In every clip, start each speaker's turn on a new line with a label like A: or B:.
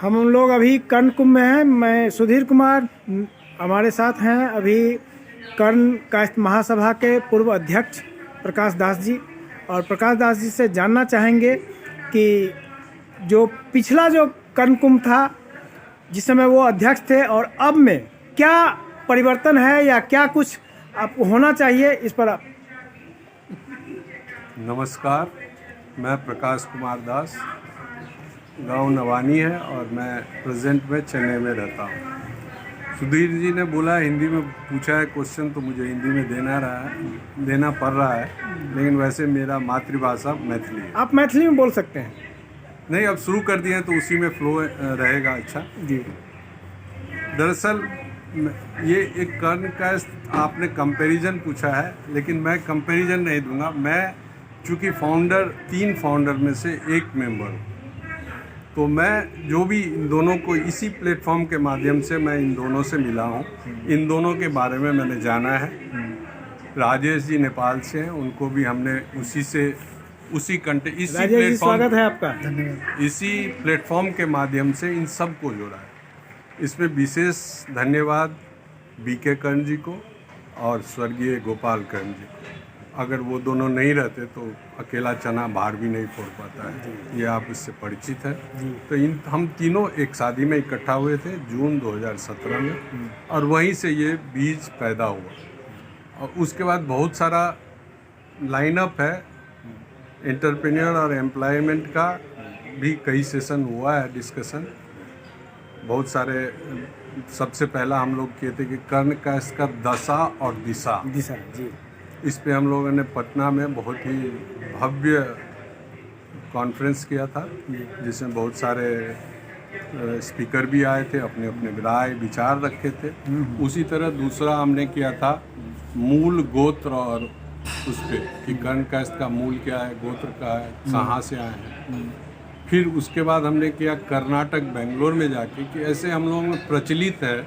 A: हम लोग अभी कर्ण कुंभ में हैं। मैं सुधीर कुमार, हमारे साथ हैं अभी कर्ण कायस्थ महासभा के पूर्व अध्यक्ष प्रकाश दास जी। और प्रकाश दास जी से जानना चाहेंगे कि जो पिछला जो कर्ण कुंभ था जिस समय वो अध्यक्ष थे और अब में क्या परिवर्तन है या क्या कुछ आपको होना चाहिए, इस पर आप।
B: नमस्कार, मैं प्रकाश कुमार दास, गांव नवानी है और मैं प्रेजेंट में चेन्नई में रहता हूं। सुधीर जी ने बोला हिंदी में पूछा है क्वेश्चन, तो मुझे हिंदी में देना पड़ रहा है, लेकिन वैसे मेरा मातृभाषा मैथिली है।
A: आप मैथिली में बोल सकते हैं।
B: नहीं, अब शुरू कर दिए हैं तो उसी में फ्लो रहेगा। अच्छा
A: जी,
B: दरअसल ये एक कर्ण का आपने कंपैरिजन पूछा है, लेकिन मैं कंपैरिजन नहीं दूंगा। मैं चूँकि तीन फाउंडर में से एक मेंबर हूँ, तो मैं जो भी इन दोनों को इसी प्लेटफॉर्म के माध्यम से मैं इन दोनों से मिला हूँ, इन दोनों के बारे में मैंने जाना है। राजेश जी नेपाल से हैं, उनको भी हमने इसी प्लेटफॉर्म,
A: स्वागत है आपका, धन्यवाद।
B: इसी प्लेटफॉर्म के माध्यम से इन सब को जोड़ा है। इसमें विशेष धन्यवाद बीके कर्ण जी को और स्वर्गीय गोपाल कर्ण जी को। अगर वो दोनों नहीं रहते तो अकेला चना बाहर भी नहीं फोड़ पाता है, ये आप इससे परिचित हैं। तो हम तीनों एक शादी में इकट्ठा हुए थे जून 2017 में, और वहीं से ये बीज पैदा हुआ। और उसके बाद बहुत सारा लाइनअप है, एंटरप्रेन्योर और एम्प्लॉयमेंट का भी कई सेशन हुआ है, डिस्कशन बहुत सारे। सबसे पहला हम लोग किए थे कि कर्ण का इसका दशा और दिशा
A: जी।
B: इस पे हम लोगों ने पटना में बहुत ही भव्य कॉन्फ्रेंस किया था, जिसमें बहुत सारे स्पीकर भी आए थे, अपने अपने राय विचार रखे थे। उसी तरह दूसरा हमने किया था मूल गोत्र, और उस पर कि कर्ण का इसका मूल क्या है, गोत्र का है, कहाँ से आए हैं। फिर उसके बाद हमने किया कर्नाटक बेंगलोर में जाके कि ऐसे हम लोगों में प्रचलित है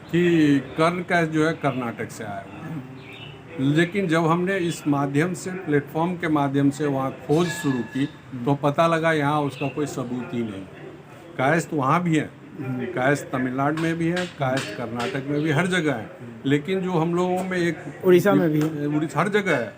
B: कि कर्ण का जो है कर्नाटक से आया हुआ है, लेकिन जब हमने इस माध्यम से, प्लेटफॉर्म के माध्यम से वहाँ खोज शुरू की तो पता लगा यहाँ उसका कोई सबूत ही नहीं। कायस्थ वहाँ भी है, कायस्थ तमिलनाडु में भी है, कायस्थ कर्नाटक में भी, हर जगह है। लेकिन जो हम लोगों में एक
A: उड़ीसा में भी है,
B: उड़ीसा हर जगह है,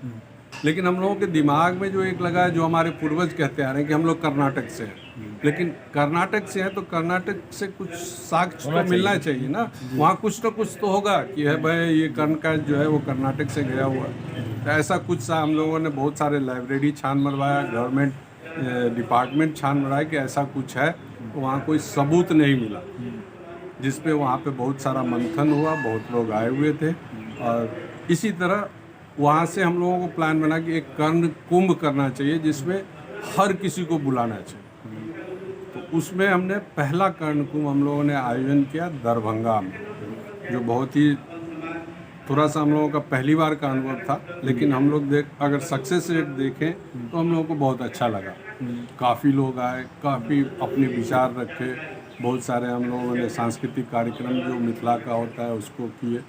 B: लेकिन हम लोगों के दिमाग में जो एक लगा है, जो हमारे पूर्वज कहते आ रहे हैं कि हम लोग कर्नाटक से हैं। लेकिन कर्नाटक से हैं तो कर्नाटक से कुछ साक्ष्य तो मिलना चाहिए ना, वहाँ कुछ तो होगा कि है भाई ये कर्ण का जो है वो कर्नाटक से गया हुआ है। तो ऐसा कुछ सा हम लोगों ने बहुत सारे लाइब्रेरी छान मरवाया, गवर्नमेंट डिपार्टमेंट छान मरवाया कि ऐसा कुछ है, तो वहाँ कोई सबूत नहीं मिला। जिसपे वहाँ पे बहुत सारा मंथन हुआ, बहुत लोग आए हुए थे। और इसी तरह वहाँ से हम लोगों को प्लान बना कि एक कर्ण कुंभ करना चाहिए जिसमें हर किसी को बुलाना चाहिए। तो उसमें हमने पहला कर्ण कुंभ हम लोगों ने आयोजन किया दरभंगा में, जो बहुत ही थोड़ा सा हम लोगों का पहली बार का अनुभव था, लेकिन हम लोग अगर सक्सेस रेट देखें तो हम लोगों को बहुत अच्छा लगा। काफ़ी लोग आए, काफ़ी अपने विचार रखे, बहुत सारे हम लोगों ने सांस्कृतिक कार्यक्रम जो मिथिला का होता है उसको किए।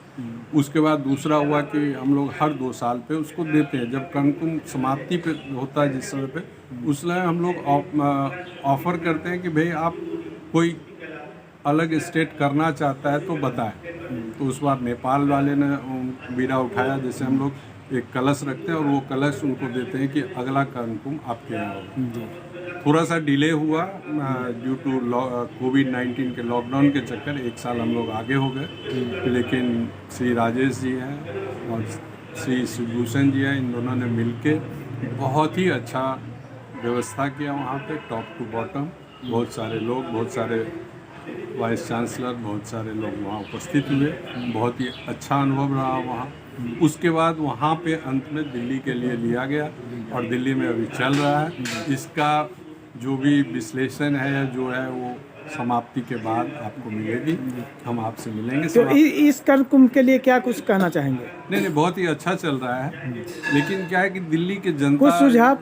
B: उसके बाद दूसरा हुआ कि हम लोग हर 2 साल पे उसको देते हैं, जब कर्ण कुंभ समाप्ति पे होता है जिस समय पे, उस समय हम लोग ऑफ़र करते हैं कि भाई आप कोई अलग स्टेट करना चाहता है तो बताएं। तो उस बार नेपाल वाले ने बीड़ा उठाया, जैसे हम लोग एक कलश रखते हैं और वो कलश उनको देते हैं कि अगला कर्ण कुंभ आपके यहाँ होगा। थोड़ा सा डिले हुआ ड्यू टू कोविड-19 के लॉकडाउन के चक्कर, 1 साल हम लोग आगे हो गए। लेकिन श्री राजेश जी हैं और श्री शिवभूषण जी हैं, इन दोनों ने मिलके बहुत ही अच्छा व्यवस्था किया वहाँ पे, टॉप टू बॉटम। बहुत सारे लोग, बहुत सारे वाइस चांसलर, बहुत सारे लोग वहाँ उपस्थित हुए। बहुत ही अच्छा अनुभव रहा वहाँ। उसके बाद वहाँ पे अंत में दिल्ली के लिए लिया गया और दिल्ली में अभी चल रहा है। इसका जो भी विश्लेषण है जो है वो समाप्ति के बाद आपको मिलेगी, हम आपसे मिलेंगे।
A: तो इस कर्ण कुंभ के लिए क्या कुछ कहना चाहेंगे?
B: नहीं, बहुत ही अच्छा चल रहा है, लेकिन क्या है कि दिल्ली के जनता,
A: कुछ सुझाव,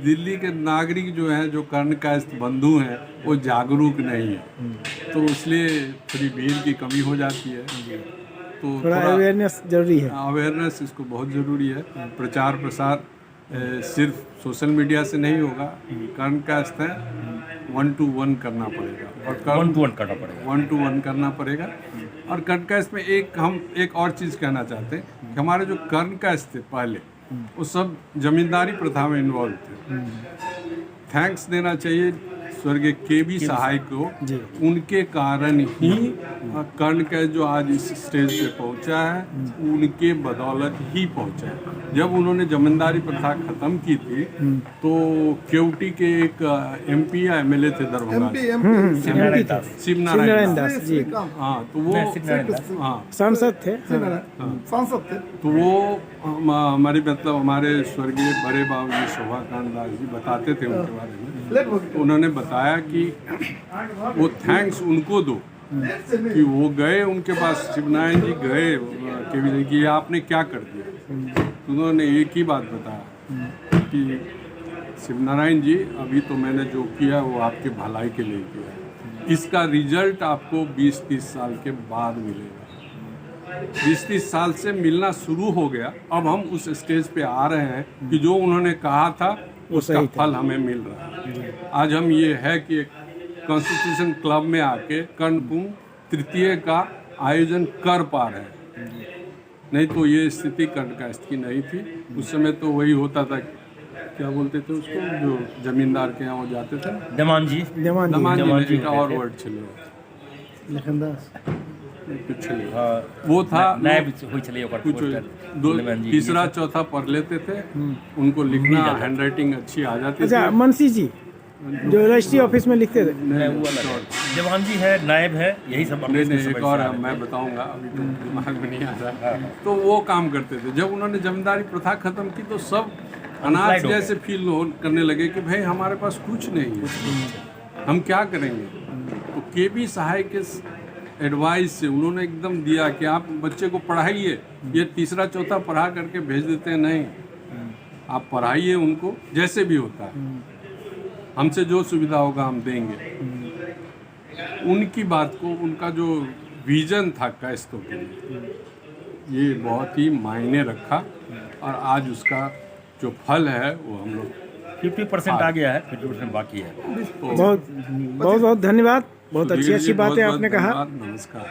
B: दिल्ली के नागरिक जो हैं, जो कर्ण कायस्थ बंधु हैं, वो जागरूक नहीं है, तो इसलिए थोड़ी भीड़ की कमी हो जाती है। तो
A: थोड़ा अवेयरनेस जरूरी है।
B: अवेयरनेस इसको बहुत ज़रूरी है, प्रचार प्रसार सिर्फ सोशल मीडिया से नहीं होगा। कर्ण कास्ट है 1 to 1 करना पड़ेगा और
C: 1 to 1 करना पड़ेगा।
B: 1 to 1 करना पड़ेगा। और कर्ण कास्ट में हम एक और चीज़ कहना चाहते हैं कि हमारे जो कर्ण कास्ट थे पहले वो सब जमींदारी प्रथा में इन्वॉल्व थे। थैंक्स देना चाहिए स्वर्गीय के.बी. सहाय को, उनके कारण ही कर्ण कास्ट जो आज इस स्टेज पे पहुंचा है उनके बदौलत ही पहुंचा है। जब उन्होंने जमींदारी प्रथा खत्म की थी तो केवटी के एक MP या MLA थे दरभंगा, शिवनारायण दास
A: जी,
B: हाँ, तो वो हाँ
A: सांसद थे।
D: सांसद थे।
B: तो वो हमारे स्वर्गीय बड़े बाबू जी शोभाकांत दास जी बताते थे उनके बारे में। तो उन्होंने बताया कि वो थैंक्स उनको दो कि वो गए उनके पास, शिवनारायण जी गए के कि आपने क्या कर दिया। तो उन्होंने एक ही बात बताया कि शिवनारायण जी अभी तो मैंने जो किया वो आपके भलाई के लिए किया, इसका रिजल्ट आपको 20-30 साल के बाद मिलेगा। 20-30 साल से मिलना शुरू हो गया। अब हम उस स्टेज पे आ रहे हैं कि जो उन्होंने कहा था उसका फल हमें मिल रहा है। आज हम ये है कि एक कॉन्स्टिट्यूशन क्लब में आके कर्ण कुंभ तृतीय का आयोजन कर पा रहे हैं, नहीं तो ये स्थिति कर्ण कास्ट की नहीं थी। उस समय तो वही होता था, क्या बोलते थे उसको, जो जमींदार के यहाँ वो जाते थे,
C: दमान जी
B: एक और वर्ड चले कुछ वो था, कुछ तीसरा चौथा पढ़ लेते थे, उनको लिखना हैंडराइटिंग अच्छी आ जाती थी।
A: अच्छा, मुंशी जी जो रजिस्ट्री ऑफिस में लिखते थे,
C: जवान जी है, नायब है, यही सब।
B: नहीं एक और मैं बताऊंगा, अभी तो दिमाग में नहीं आ रहा। तो वो काम करते थे। जब उन्होंने जमींदारी प्रथा खत्म की तो सब अनाथ जैसे फील करने लगे कि भाई हमारे पास कुछ नहीं है, हम क्या करेंगे। तो के.बी. सहाय के एडवाइस से उन्होंने एकदम दिया कि आप बच्चे को पढ़ाइए, ये तीसरा चौथा पढ़ा करके भेज देते हैं, नहीं, आप पढ़ाइए उनको, जैसे भी होता है, हमसे जो सुविधा होगा हम देंगे। उनकी बात को, उनका जो विजन था कायस्थों के लिए, ये बहुत ही मायने रखा और आज उसका जो फल है वो हम लोग
C: 50% आ गया है, 50% बाकी है।
A: बहुत बहुत धन्यवाद। बहुत अच्छी बातें आपने कहा।
B: नमस्कार।